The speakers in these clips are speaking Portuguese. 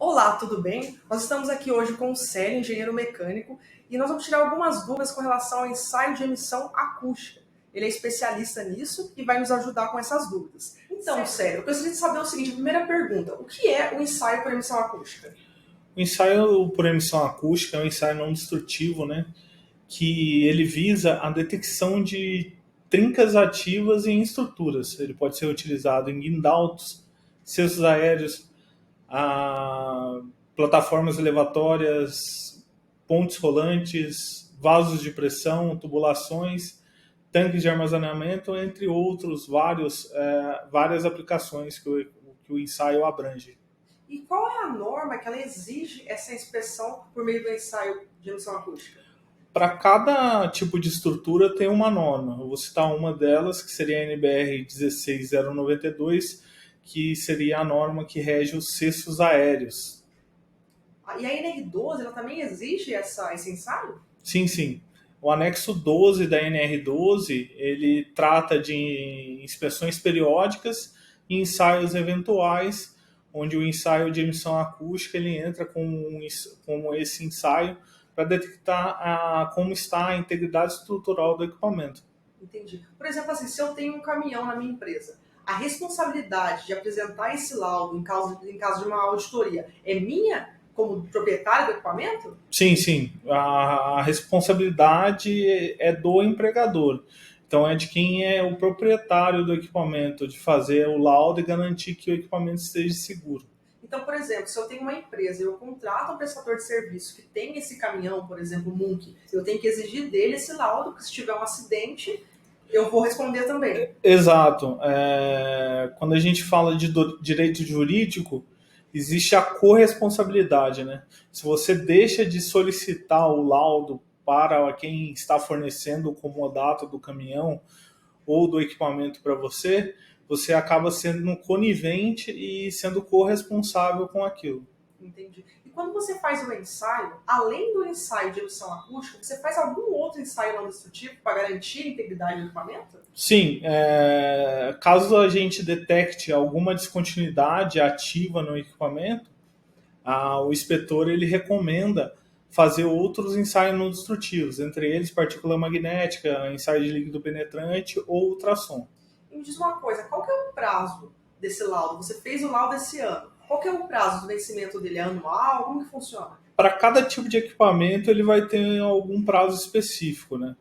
Olá, tudo bem? Nós estamos aqui hoje com o Célio, engenheiro mecânico, e nós vamos tirar algumas dúvidas com relação ao ensaio de emissão acústica. Ele é especialista nisso e vai nos ajudar com essas dúvidas. Então, Célio, eu gostaria de saber o seguinte: a primeira pergunta, o que é o ensaio por emissão acústica? O ensaio por emissão acústica é um ensaio não destrutivo, né? Que ele visa a detecção de trincas ativas em estruturas. Ele pode ser utilizado em guindaltos, cestos aéreos, a plataformas elevatórias, pontes rolantes, vasos de pressão, tubulações, tanques de armazenamento, entre outros várias aplicações que o ensaio abrange. E qual é a norma que ela exige essa inspeção por meio do ensaio de emissão acústica? Para cada tipo de estrutura tem uma norma. Eu vou citar uma delas, que seria a NBR 16092, que seria a norma que rege os cestos aéreos. E a NR12, ela também exige esse ensaio? Sim, sim. O anexo 12 da NR12, ele trata de inspeções periódicas e ensaios eventuais, onde o ensaio de emissão acústica ele entra como esse ensaio para detectar como está a integridade estrutural do equipamento. Entendi. Por exemplo, assim, se eu tenho um caminhão na minha empresa, a responsabilidade de apresentar esse laudo em caso de uma auditoria é minha como proprietário do equipamento? Sim, sim. A responsabilidade é do empregador. Então, é de quem é o proprietário do equipamento, de fazer o laudo e garantir que o equipamento esteja seguro. Então, por exemplo, se eu tenho uma empresa e eu contrato um prestador de serviço que tem esse caminhão, por exemplo, Munk, eu tenho que exigir dele esse laudo, que se tiver um acidente, eu vou responder também. Exato. Quando a gente fala de direito jurídico, existe a corresponsabilidade, né? Se você deixa de solicitar o laudo para quem está fornecendo o comodato do caminhão ou do equipamento para você, você acaba sendo conivente e sendo corresponsável com aquilo. Entendi. E quando você faz o ensaio, além do ensaio de emissão acústica, você faz algum outro ensaio não destrutivo para garantir a integridade do equipamento? Sim, caso a gente detecte alguma descontinuidade ativa no equipamento, o inspetor ele recomenda fazer outros ensaios não destrutivos, entre eles partícula magnética, ensaio de líquido penetrante ou ultrassom. E me diz uma coisa, qual que é o prazo desse laudo? Você fez o laudo esse ano. Qual que é o prazo do vencimento dele? É anual? Como que funciona? Para cada tipo de equipamento ele vai ter algum prazo específico, né?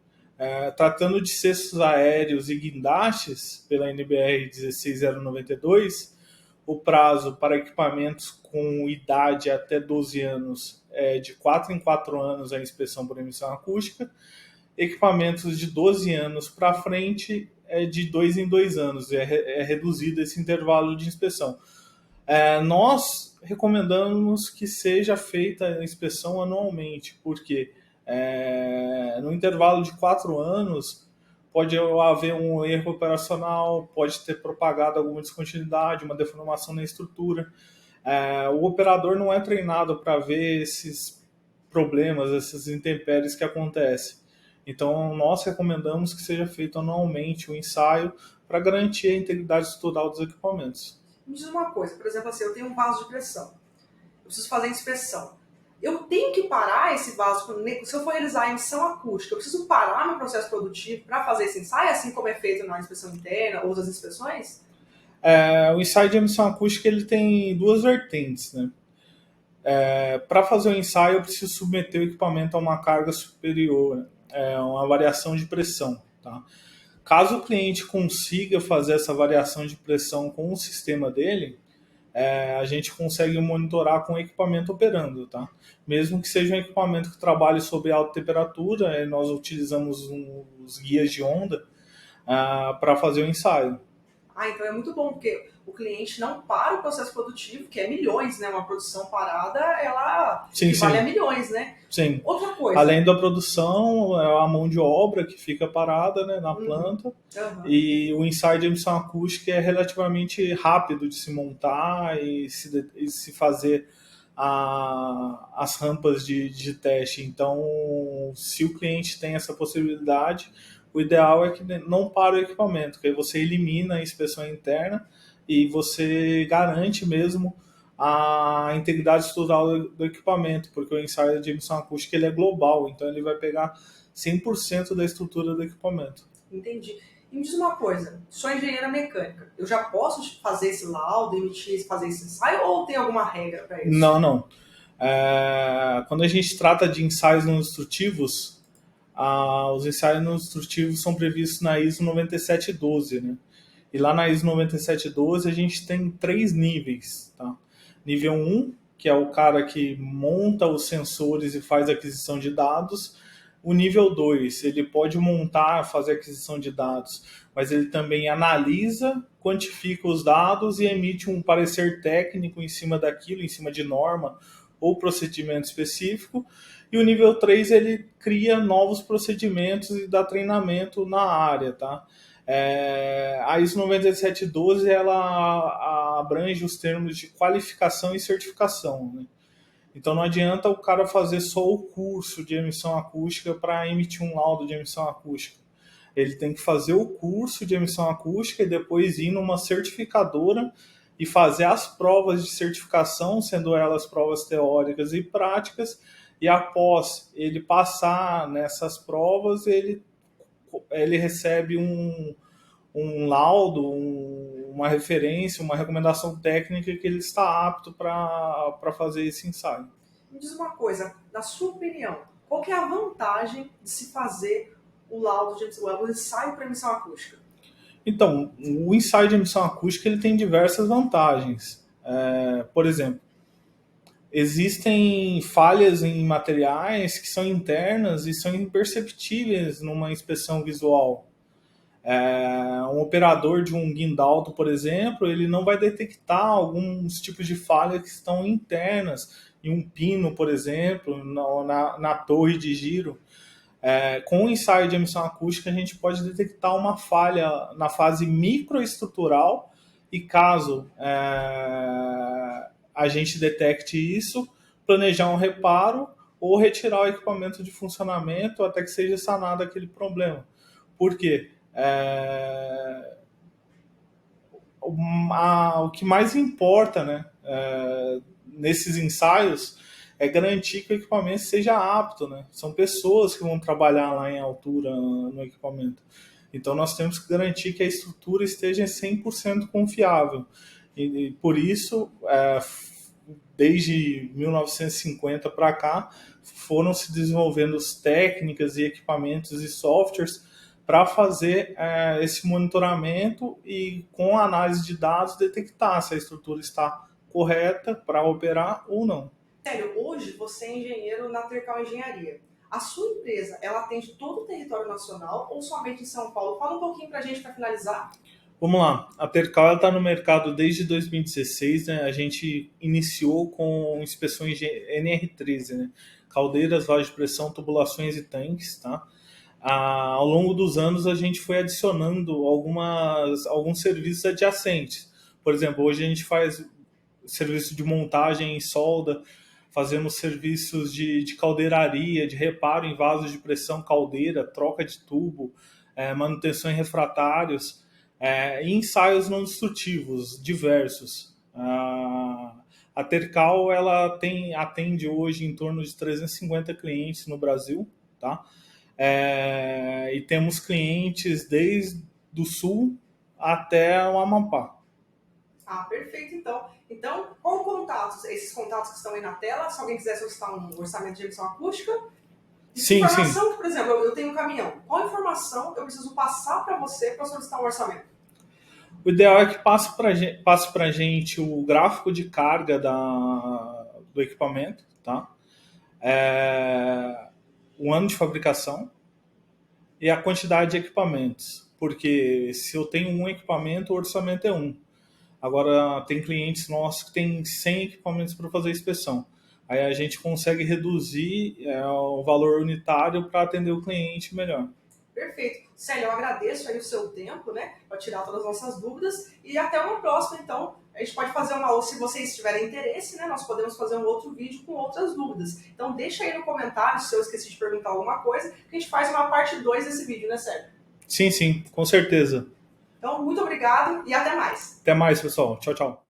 Tratando de cestos aéreos e guindastes, pela NBR 16092, o prazo para equipamentos com idade até 12 anos é de 4 em 4 anos a inspeção por emissão acústica. Equipamentos de 12 anos para frente é de 2 em 2 anos, é reduzido esse intervalo de inspeção. Nós recomendamos que seja feita a inspeção anualmente, porque no intervalo de 4 anos pode haver um erro operacional, pode ter propagado alguma descontinuidade, uma deformação na estrutura. O operador não é treinado para ver esses problemas, essas intempéries que acontecem. Então, nós recomendamos que seja feito anualmente o ensaio para garantir a integridade estrutural dos equipamentos. Me diz uma coisa, por exemplo, assim, eu tenho um vaso de pressão, eu preciso fazer a inspeção. Eu tenho que parar esse vaso, se eu for realizar a emissão acústica, eu preciso parar meu processo produtivo para fazer esse ensaio, assim como é feito na inspeção interna ou outras inspeções? O ensaio de emissão acústica ele tem duas vertentes, né? Para fazer o ensaio, eu preciso submeter o equipamento a uma carga superior, uma variação de pressão. Tá? Caso o cliente consiga fazer essa variação de pressão com o sistema dele, a gente consegue monitorar com o equipamento operando. Tá? Mesmo que seja um equipamento que trabalhe sob alta temperatura, nós utilizamos os guias de onda para fazer o ensaio. Ah, então é muito bom, porque o cliente não para o processo produtivo, que é milhões, né? Uma produção parada, ela Sim, equivale a sim. milhões, né? Sim. Outra coisa. Além da produção, é a mão de obra que fica parada, né, na Uhum, planta. uhum. E o ensaio de emissão acústica é relativamente rápido de se montar e se fazer as rampas de teste. Então, se o cliente tem essa possibilidade, o ideal é que não pare o equipamento, que aí você elimina a inspeção interna e você garante mesmo a integridade estrutural do equipamento, porque o ensaio de emissão acústica ele é global, então ele vai pegar 100% da estrutura do equipamento. Entendi. E me diz uma coisa, sou engenheira mecânica, eu já posso fazer esse laudo, emitir, fazer esse ensaio, ou tem alguma regra para isso? Não, não. Quando a gente trata de ensaios não destrutivos, os ensaios não destrutivos são previstos na ISO 9712, né? E lá na ISO 9712 a gente tem 3 níveis, tá? Nível 1, que é o cara que monta os sensores e faz a aquisição de dados. O nível 2, ele pode montar, fazer aquisição de dados, mas ele também analisa, quantifica os dados e emite um parecer técnico em cima daquilo, em cima de norma ou procedimento específico. E o nível 3, ele cria novos procedimentos e dá treinamento na área, tá? A ISO 9712 ela abrange os termos de qualificação e certificação, né? Então não adianta o cara fazer só o curso de emissão acústica para emitir um laudo de emissão acústica. Ele tem que fazer o curso de emissão acústica e depois ir numa certificadora e fazer as provas de certificação, sendo elas provas teóricas e práticas, e após ele passar nessas provas, ele recebe um laudo, uma referência, uma recomendação técnica que ele está apto para fazer esse ensaio. Me diz uma coisa, na sua opinião, qual que é a vantagem de se fazer o laudo de emissão, o ensaio para emissão acústica? Então, o ensaio de emissão acústica ele tem diversas vantagens. Por exemplo, existem falhas em materiais que são internas e são imperceptíveis numa inspeção visual. Um operador de um guindaldo, por exemplo, ele não vai detectar alguns tipos de falhas que estão internas em um pino, por exemplo, na torre de giro. Com o ensaio de emissão acústica, a gente pode detectar uma falha na fase microestrutural e caso a gente detecte isso, planejar um reparo ou retirar o equipamento de funcionamento até que seja sanado aquele problema. Por quê? O que mais importa, né, nesses ensaios é garantir que o equipamento seja apto, né? São pessoas que vão trabalhar lá em altura no equipamento. Então nós temos que garantir que a estrutura esteja 100% confiável. E por isso, desde 1950 para cá, foram se desenvolvendo técnicas e equipamentos e softwares para fazer esse monitoramento e, com a análise de dados, detectar se a estrutura está correta para operar ou não. Sério, hoje você é engenheiro na Tercal Engenharia. A sua empresa, ela atende todo o território nacional ou somente em São Paulo? Fala um pouquinho para a gente para finalizar. Vamos lá, a Tercal está no mercado desde 2016, né? A gente iniciou com inspeções de NR13, né? Caldeiras, vasos de pressão, tubulações e tanques, tá? Ao longo dos anos a gente foi adicionando alguns serviços adjacentes. Por exemplo, hoje a gente faz serviço de montagem e solda, fazemos serviços de caldeiraria, de reparo em vasos de pressão, caldeira, troca de tubo, manutenção em refratários, e ensaios não destrutivos diversos. A Tercal ela atende hoje em torno de 350 clientes no Brasil, tá? E temos clientes desde o sul até o Amapá. Ah, perfeito, então. Então, com contatos, esses contatos que estão aí na tela, se alguém quiser solicitar um orçamento de emissão acústica, Sim, informação sim. que, por exemplo, eu tenho um caminhão. Qual informação eu preciso passar para você para solicitar um orçamento? O ideal é que passe para a gente o gráfico de carga do equipamento, tá? O ano de fabricação e a quantidade de equipamentos. Porque se eu tenho um equipamento, o orçamento é um. Agora, tem clientes nossos que têm 100 equipamentos para fazer inspeção. Aí a gente consegue reduzir o valor unitário para atender o cliente melhor. Perfeito. Célio, eu agradeço aí o seu tempo, né, para tirar todas as nossas dúvidas e até uma próxima, então. A gente pode fazer ou se vocês tiverem interesse, né, nós podemos fazer um outro vídeo com outras dúvidas. Então deixa aí no comentário se eu esqueci de perguntar alguma coisa, que a gente faz uma parte 2 desse vídeo, né, Célio? Sim, sim, com certeza. Então, muito obrigado e até mais. Até mais, pessoal. Tchau, tchau.